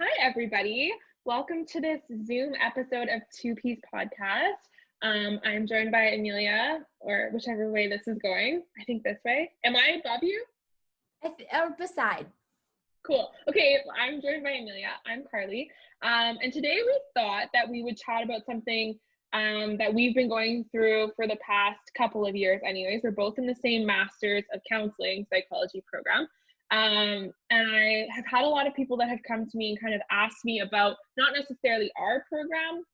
Hi, everybody. Welcome to this Zoom episode of Two Piece Podcast. I'm joined by Amelia, or whichever way this is going. I think this way. Am I above you? Or beside. Cool. Okay, I'm joined by Amelia. I'm Carly. And today we thought that we would chat about something that we've been going through for the past couple of years anyways. We're both in the same Master's of Counseling Psychology program. And I have had a lot of people that have come to me and kind of asked me about not necessarily our program,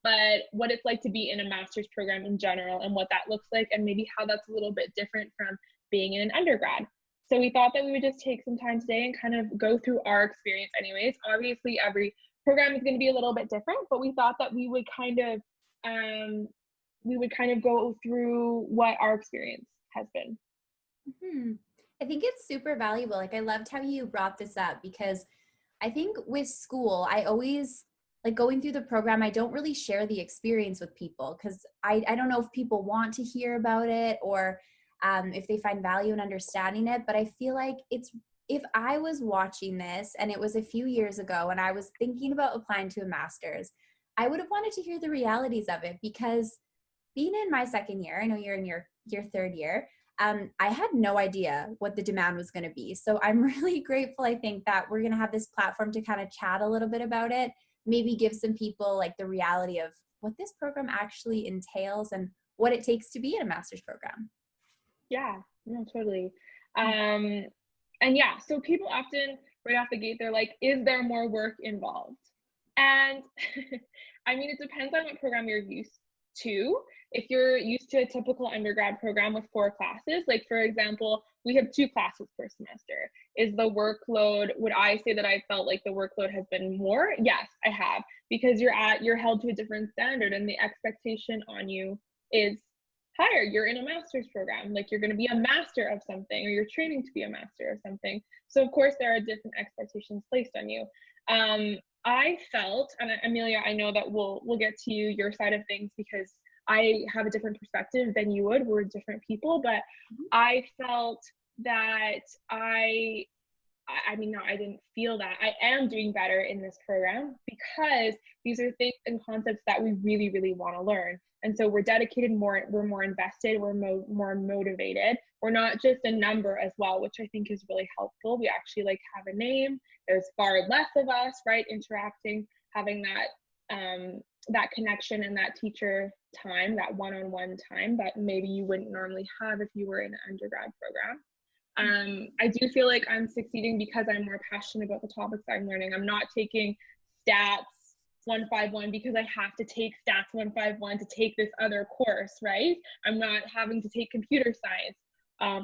but what it's like to be in a master's program in general and what that looks like and maybe how that's a little bit different from being in an undergrad. So we thought that we would just take some time today and kind of go through our experience anyways. Obviously, every program is going to be a little bit different, but we thought that we would kind of go through what our experience has been. Mm-hmm. I think it's super valuable. Like, I loved how you brought this up because I think with school, I always like going through the program. I don't really share the experience with people because I don't know if people want to hear about it or if they find value in understanding it. But I feel like if I was watching this and it was a few years ago and I was thinking about applying to a master's, I would have wanted to hear the realities of it because being in my second year, I know you're in your third year, I had no idea what the demand was going to be. So I'm really grateful, I think, that we're going to have this platform to kind of chat a little bit about it, maybe give some people like the reality of what this program actually entails and what it takes to be in a master's program. Yeah, no, totally. And yeah, so people often right off the gate, they're like, is there more work involved? And I mean, it depends on what program you're used to. If you're used to a typical undergrad program with 4 classes, like for example, we have 2 classes per semester. Is the workload, would I say that I felt like the workload has been more? Yes, I have, because you're held to a different standard and the expectation on you is higher. You're in a master's program, like you're going to be a master of something or you're training to be a master of something. So of course there are different expectations placed on you. I felt, and Amelia, I know that we'll get to your side of things because I have a different perspective than you would. We're different people, but I felt that I mean, no, I didn't feel that. I am doing better in this program because these are things and concepts that we really, really want to learn. And so we're dedicated more, we're more invested, we're more motivated. We're not just a number as well, which I think is really helpful. We actually like have a name. There's far less of us, right? Interacting, having that connection and that teacher time, that one-on-one time that maybe you wouldn't normally have if you were in an undergrad program. I do feel like I'm succeeding because I'm more passionate about the topics I'm learning. I'm not taking stats 151 because I have to take stats 151 to take this other course, right? I'm not having to take computer science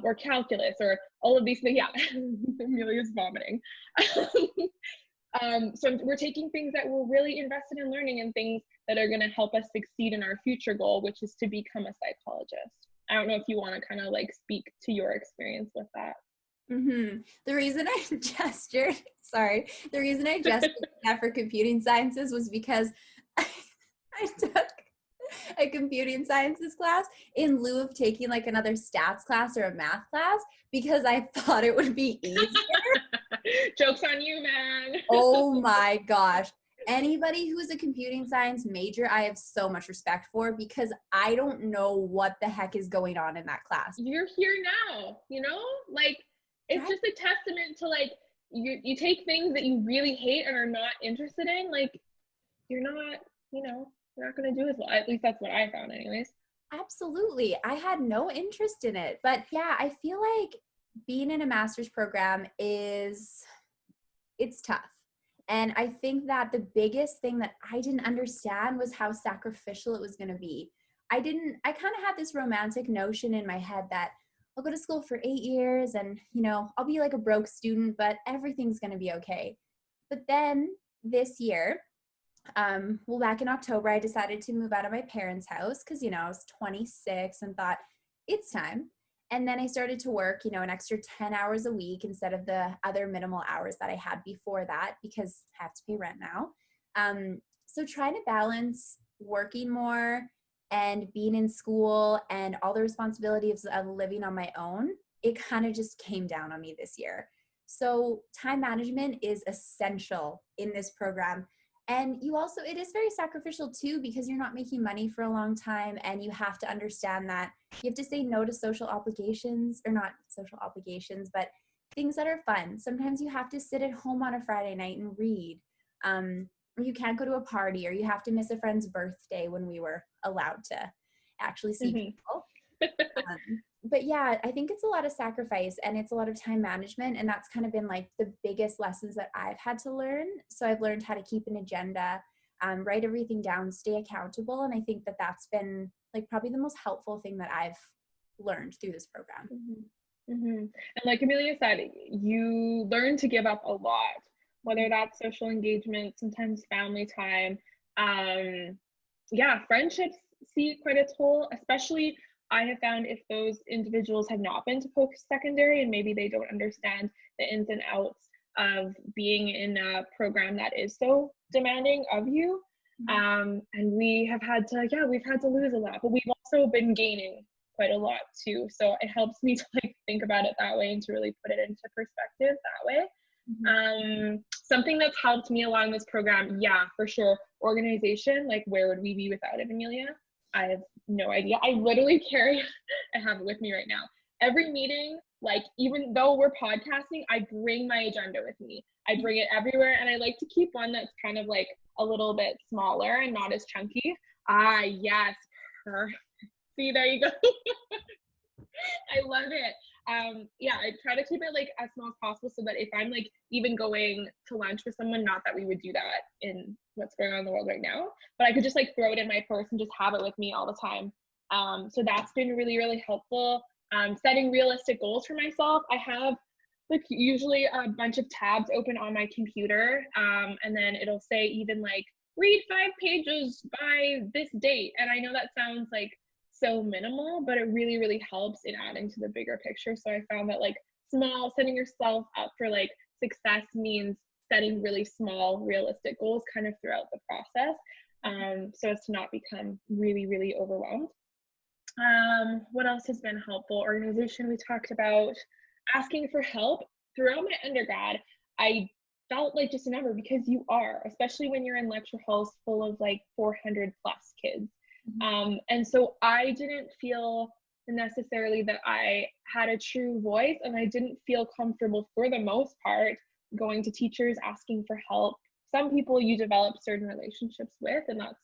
or calculus or all of these things. Yeah, Amelia's vomiting. So we're taking things that we're really invested in learning and things that are going to help us succeed in our future goal, which is to become a psychologist. I don't know if you want to kind of like speak to your experience with that. Mm-hmm. The reason I gestured that for computing sciences was because I took a computing sciences class in lieu of taking like another stats class or a math class because I thought it would be easier. Joke's on you, man. Oh my gosh. Anybody who's a computing science major, I have so much respect for because I don't know what the heck is going on in that class. You're here now, like it's just a testament to like you take things that you really hate and are not interested in, like you're not going to do as well. At least that's what I found anyways. Absolutely. I had no interest in it. But yeah, I feel like being in a master's program it's tough. And I think that the biggest thing that I didn't understand was how sacrificial it was going to be. I kind of had this romantic notion in my head that I'll go to school for 8 years and, I'll be like a broke student, but everything's going to be okay. But then this year, back in October, I decided to move out of my parents' house because, I was 26 and thought it's time. And then I started to work, an extra 10 hours a week instead of the other minimal hours that I had before that because I have to pay rent now. So trying to balance working more and being in school and all the responsibilities of living on my own, it kind of just came down on me this year. So time management is essential in this program. And you also, it is very sacrificial too, because you're not making money for a long time, and you have to understand that you have to say no to social obligations, or not social obligations, but things that are fun. Sometimes you have to sit at home on a Friday night and read, or you can't go to a party, or you have to miss a friend's birthday when we were allowed to actually see Mhm. people. But yeah, I think it's a lot of sacrifice, and it's a lot of time management. And that's kind of been like the biggest lessons that I've had to learn. So I've learned how to keep an agenda, write everything down, stay accountable. And I think that that's been like probably the most helpful thing that I've learned through this program. Mhm. Mhm. And like Amelia said, you learn to give up a lot, whether that's social engagement, sometimes family time. Um, yeah, friendships see quite a toll, especially I have found if those individuals have not been to post-secondary and maybe they don't understand the ins and outs of being in a program that is so demanding of you. And we have had to, yeah, we've had to lose a lot, but we've also been gaining quite a lot too. So it helps me to like think about it that way and to really put it into perspective that way. Something that's helped me along this program, yeah, for sure. Organization, like where would we be without it, Amelia? I have no idea. I literally carry, I have it with me right now. Every meeting, like even though we're podcasting, I bring my agenda with me. I bring it everywhere, and I like to keep one that's kind of like a little bit smaller and not as chunky. Ah, yes. See, there you go. I love it. Yeah, I try to keep it like as small as possible so that if I'm like even going to lunch with someone, not that we would do that in what's going on in the world right now, but I could just like throw it in my purse and just have it with me all the time. So that's been really, really helpful. Setting realistic goals for myself. I have like usually a bunch of tabs open on my computer, and then it'll say even like read 5 pages by this date. And I know that sounds like so minimal, but it really, really helps in adding to the bigger picture. So I found that like setting yourself up for like success means setting really small, realistic goals kind of throughout the process, so as to not become really, really overwhelmed. What else has been helpful? Organization, we talked about. Asking for help. Throughout my undergrad, I felt like just a number because you are, especially when you're in lecture halls full of like 400 plus kids. And so I didn't feel necessarily that I had a true voice, and I didn't feel comfortable for the most part going to teachers asking for help. Some people you develop certain relationships with, and that's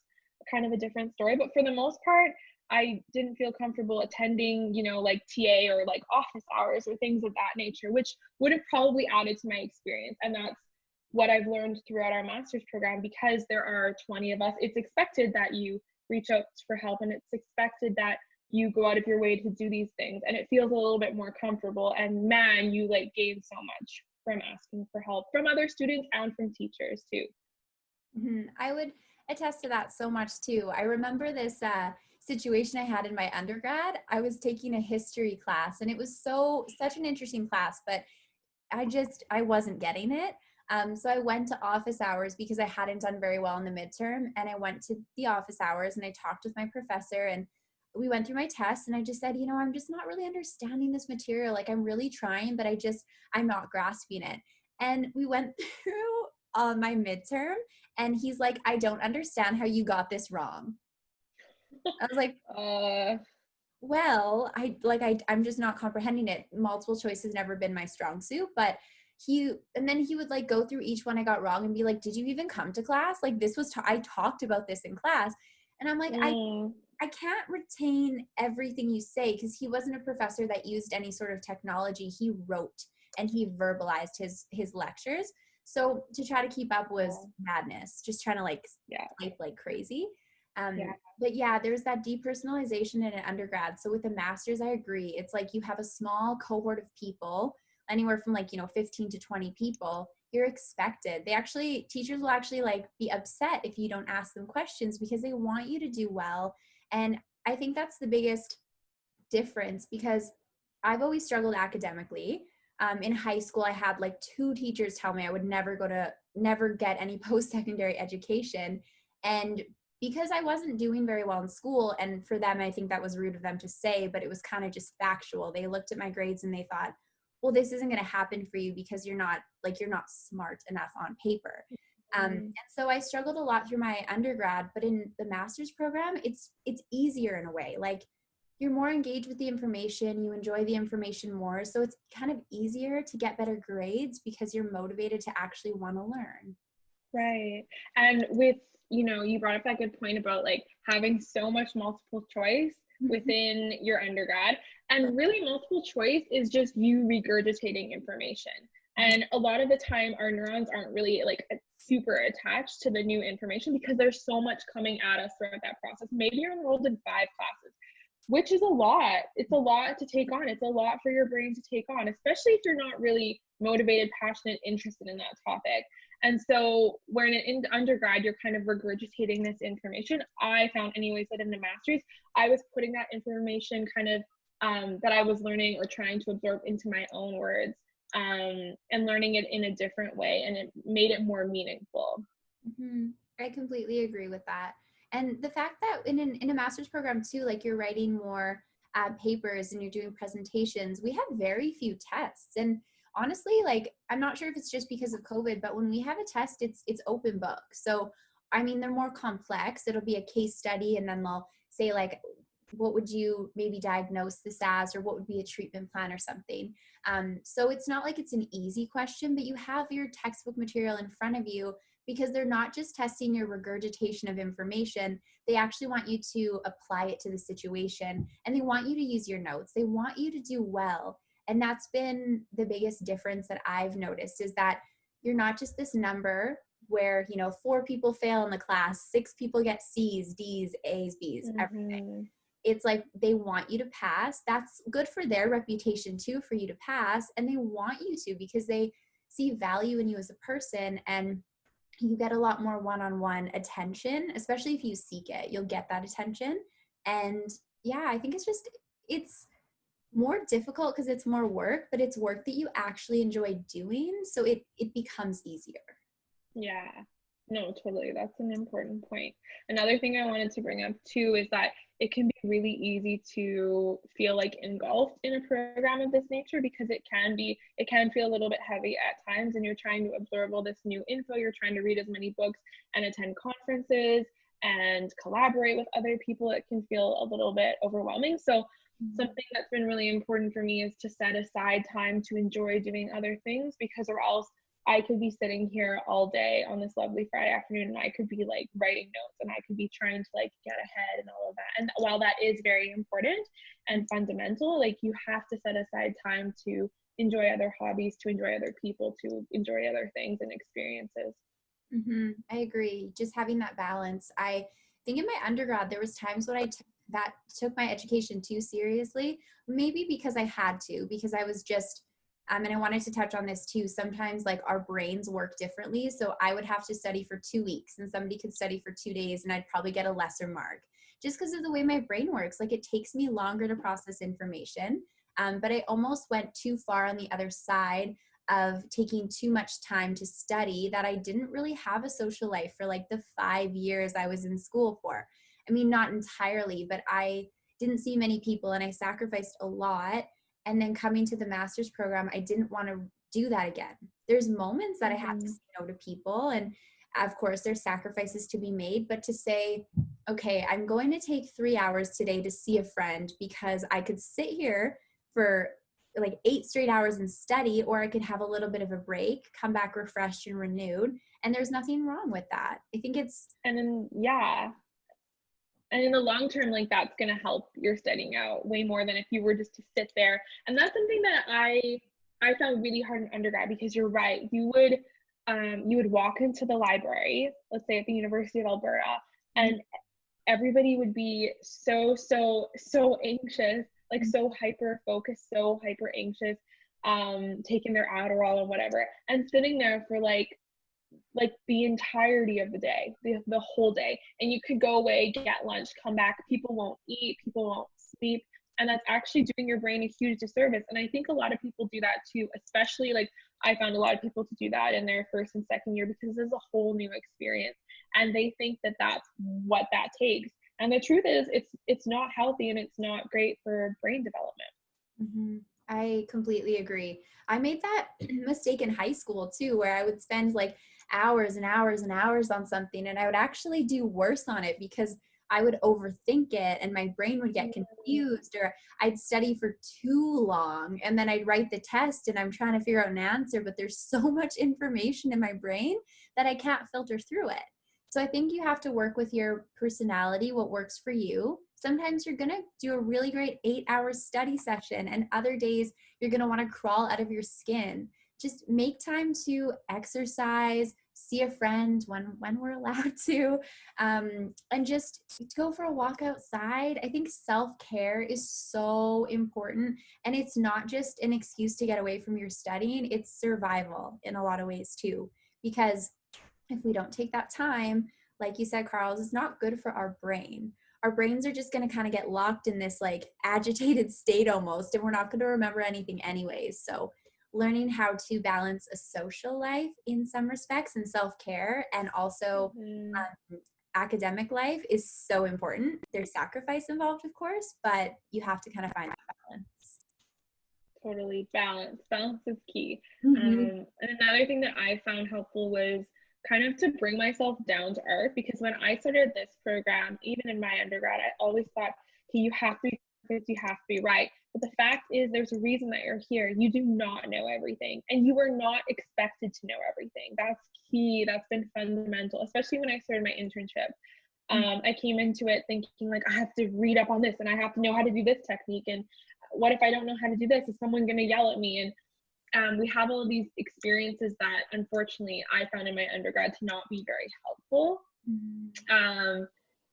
kind of a different story. But for the most part, I didn't feel comfortable attending, like TA or like office hours or things of that nature, which would have probably added to my experience. And that's what I've learned throughout our master's program. Because there are 20 of us, it's expected that you reach out for help, and it's expected that you go out of your way to do these things, and it feels a little bit more comfortable. And man, you like gain so much from asking for help from other students and from teachers too. I would attest to that so much too. I remember this situation I had in my undergrad. I was taking a history class, and it was such an interesting class, but I wasn't getting it. So I went to office hours because I hadn't done very well in the midterm, and I went to the office hours and I talked with my professor, and we went through my test, and I just said, I'm just not really understanding this material. Like I'm really trying, but I'm not grasping it. And we went through my midterm, and he's like, I don't understand how you got this wrong. I was like, well, I'm just not comprehending it. Multiple choice has never been my strong suit, but and then he would like go through each one I got wrong and be like, did you even come to class? Like this was, I talked about this in class. And I'm like, I can't retain everything you say, because he wasn't a professor that used any sort of technology. He wrote and he verbalized his lectures. So to try to keep up was madness, just trying to like type like crazy. But yeah, there's that depersonalization in an undergrad. So with a master's, I agree. It's like you have a small cohort of people, anywhere from like, 15 to 20 people. You're expected. Teachers will actually like be upset if you don't ask them questions, because they want you to do well. And I think that's the biggest difference, because I've always struggled academically. In high school, I had like 2 teachers tell me I would never get any post-secondary education. And because I wasn't doing very well in school, and for them, I think that was rude of them to say, but it was kind of just factual. They looked at my grades and they thought, well, this isn't going to happen for you because you're not smart enough on paper. And so I struggled a lot through my undergrad, but in the master's program, it's easier in a way. Like, you're more engaged with the information, you enjoy the information more. So it's kind of easier to get better grades because you're motivated to actually want to learn. Right. And with, you brought up that good point about like having so much multiple choice within your undergrad. And really, multiple choice is just you regurgitating information. And a lot of the time, our neurons aren't really like super attached to the new information because there's so much coming at us throughout that process. Maybe you're enrolled in 5 classes, which is a lot. It's a lot to take on. It's a lot for your brain to take on, especially if you're not really motivated, passionate, interested in that topic. And so when in undergrad, you're kind of regurgitating this information. I found anyways that in the master's, I was putting that information kind of that I was learning or trying to absorb into my own words, and learning it in a different way. And it made it more meaningful. I completely agree with that. And the fact that in a master's program too, like, you're writing more papers and you're doing presentations, we have very few tests. And honestly, like, I'm not sure if it's just because of COVID, but when we have a test, it's open book. So, I mean, they're more complex. It'll be a case study, and then they'll say, like, what would you maybe diagnose this as, or what would be a treatment plan or something. So it's not like it's an easy question, but you have your textbook material in front of you, because they're not just testing your regurgitation of information. They actually want you to apply it to the situation, and they want you to use your notes. They want you to do well. And that's been the biggest difference that I've noticed, is that you're not just this number where, 4 people fail in the class, 6 people get C's, D's, A's, B's, everything. It's like they want you to pass. That's good for their reputation too, for you to pass. And they want you to, because they see value in you as a person, and you get a lot more one-on-one attention, especially if you seek it. You'll get that attention. And yeah, I think it's more difficult because it's more work, but it's work that you actually enjoy doing. So it becomes easier. Yeah, no, totally. That's an important point. Another thing I wanted to bring up too is that it can be really easy to feel like engulfed in a program of this nature, because it can feel a little bit heavy at times, and you're trying to absorb all this new info. You're trying to read as many books and attend conferences and collaborate with other people. It can feel a little bit overwhelming. So something that's been really important for me is to set aside time to enjoy doing other things, because or else I could be sitting here all day on this lovely Friday afternoon, and I could be like writing notes, and I could be trying to like get ahead and all of that. And while that is very important and fundamental, like, you have to set aside time to enjoy other hobbies, to enjoy other people, to enjoy other things and experiences. I agree. Just having that balance. I think in my undergrad, there was times when I took my education too seriously, maybe because I had to, because I was just, and I wanted to touch on this too. Sometimes, like, our brains work differently. So I would have to study for 2 weeks, and somebody could study for 2 days, and I'd probably get a lesser mark, just because of the way my brain works. Like, it takes me longer to process information. But I almost went too far on the other side of taking too much time to study, that I didn't really have a social life for like the 5 years I was in school for. I mean, not entirely, but I didn't see many people, and I sacrificed a lot. And then coming to the master's program, I didn't want to do that again. There's moments that I had to say no to people, and of course there's sacrifices to be made, but to say, okay, I'm going to take 3 hours today to see a friend, because I could sit here for like 8 straight hours and study, or I could have a little bit of a break, come back refreshed and renewed. And there's nothing wrong with that. I think it's, And then, yeah. And in the long term, like, that's going to help your studying out way more than if you were just to sit there. And that's something that I found really hard in undergrad, because you're right. You would walk into the library, let's say at the University of Alberta, and everybody would be so anxious, like so hyper focused, so hyper anxious, taking their Adderall and whatever, and sitting there for like the entirety of the day, the whole day. And you could go away, get lunch, come back, people won't eat, people won't sleep, and that's actually doing your brain a huge disservice. And I think a lot of people do that too, especially like I found a lot of people to do that in their first and second year, because this is a whole new experience, and they think that that's what that takes. And the truth is, it's not healthy, and it's not great for brain development. I completely agree. I made that mistake in high school too, where I would spend like hours and hours and hours on something, and I would actually do worse on it because I would overthink it and my brain would get confused, or I'd study for too long and then I'd write the test and I'm trying to figure out an answer, but there's so much information in my brain that I can't filter through it. So I think you have to work with your personality, what works for you. Sometimes you're going to do a really great 8-hour study session, and other days you're going to want to crawl out of your skin. Just make time to exercise, see a friend when we're allowed to, and just go for a walk outside. I think self-care is so important, and it's not just an excuse to get away from your studying, it's survival in a lot of ways too, because if we don't take that time, like you said, Carl, it's not good for our brain. Our brains are just going to kind of get locked in this like agitated state almost, and we're not going to remember anything anyways. So learning how to balance a social life in some respects and self-care, and also academic life is so important. There's sacrifice involved, of course, but you have to kind of find that balance. Totally. Balance is key. Mm-hmm. And another thing that I found helpful was kind of to bring myself down to earth, because when I started this program, even in my undergrad, I always thought, okay, you have to be perfect, you have to be right. But the fact is, there's a reason that you're here. You do not know everything, and you are not expected to know everything. That's key. That's been fundamental, especially when I started my internship. I came into it thinking like, I have to read up on this and I have to know how to do this technique. And what if I don't know how to do this? Is someone going to yell at me? And we have all of these experiences that unfortunately I found in my undergrad to not be very helpful.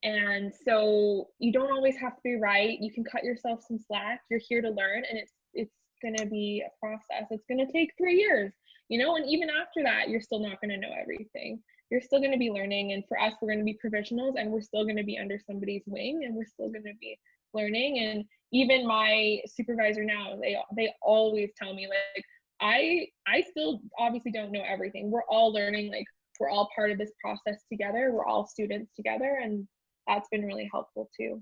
And so you don't always have to be right. You can cut yourself some slack. You're here to learn, and it's going to be a process. It's going to take 3 years, and even after that, you're still not going to know everything. You're still going to be learning. And for us, we're going to be provisionals, and we're still going to be under somebody's wing, and we're still going to be learning. And even my supervisor now, they always tell me like, I still obviously don't know everything. We're all learning, like we're all part of this process together. We're all students together, and that's been really helpful too.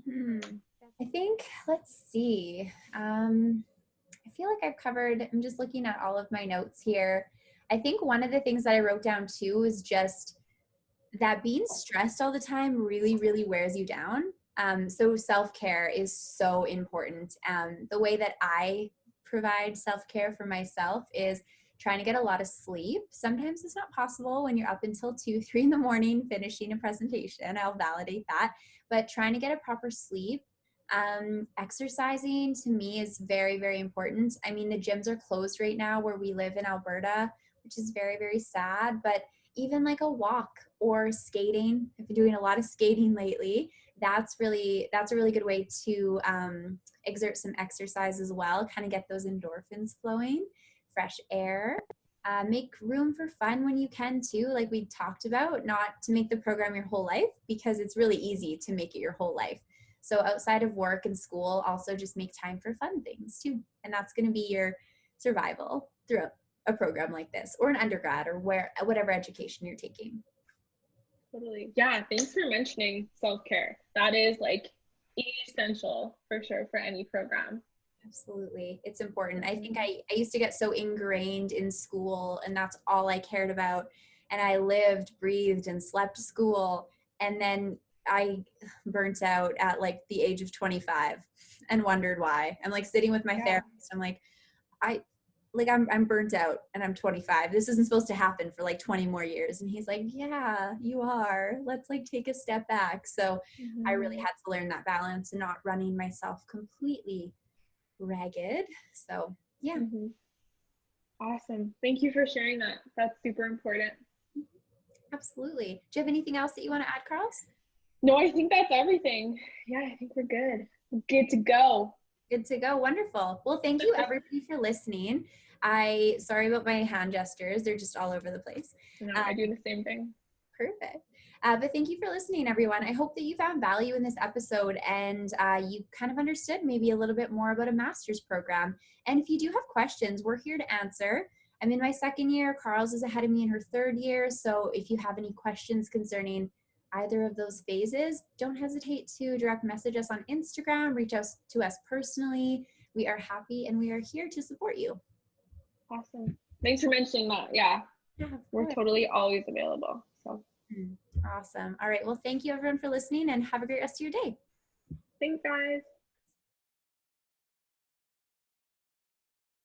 Mm-hmm. I think, let's see. I feel like I've covered, I'm just looking at all of my notes here. I think one of the things that I wrote down too is just that being stressed all the time really, really wears you down. So self-care is so important. The way that I provide self-care for myself is trying to get a lot of sleep. Sometimes it's not possible when you're up until 2, 3 in the morning finishing a presentation. I'll validate that. But trying to get a proper sleep. Exercising to me is very, very important. I mean, the gyms are closed right now where we live in Alberta, which is very, very sad. But even like a walk or skating, I've been doing a lot of skating lately. That's a really good way to exert some exercise as well, kind of get those endorphins flowing, fresh air. Make room for fun when you can too, like we talked about, not to make the program your whole life, because it's really easy to make it your whole life. So outside of work and school, also just make time for fun things too. And that's going to be your survival through a program like this, or an undergrad, or whatever education you're taking. Totally. Yeah, thanks for mentioning self-care. That is like essential for sure for any program. Absolutely. It's important. I think I used to get so ingrained in school, and that's all I cared about. And I lived, breathed, and slept school. And then I burnt out at like the age of 25 and wondered why. I'm like sitting with my therapist. I'm like, I'm burnt out and I'm 25. This isn't supposed to happen for like 20 more years. And he's like, yeah, you are. Let's like take a step back. So I really had to learn that balance and not running myself completely ragged. So yeah. Awesome. Thank you for sharing that. That's super important. Absolutely. Do you have anything else that you want to add, Carlos? No, I think that's everything. Yeah, I think we're good. Good to go. Good to go. Wonderful. Well, thank you everybody for listening. Sorry about my hand gestures. They're just all over the place. No, I do the same thing. Perfect. But thank you for listening, everyone. I hope that you found value in this episode, and you kind of understood maybe a little bit more about a master's program. And if you do have questions, we're here to answer. I'm in my 2nd year. Carl's is ahead of me in her 3rd year. So if you have any questions concerning either of those phases, don't hesitate to direct message us on Instagram, reach out to us personally. we are happy and we are here to support you. Awesome. Thanks for mentioning that. Yeah, Yeah, of we're course. totally always available. So Awesome. All right. Well, thank you everyone for listening and have a great rest of your day. thanks, guys.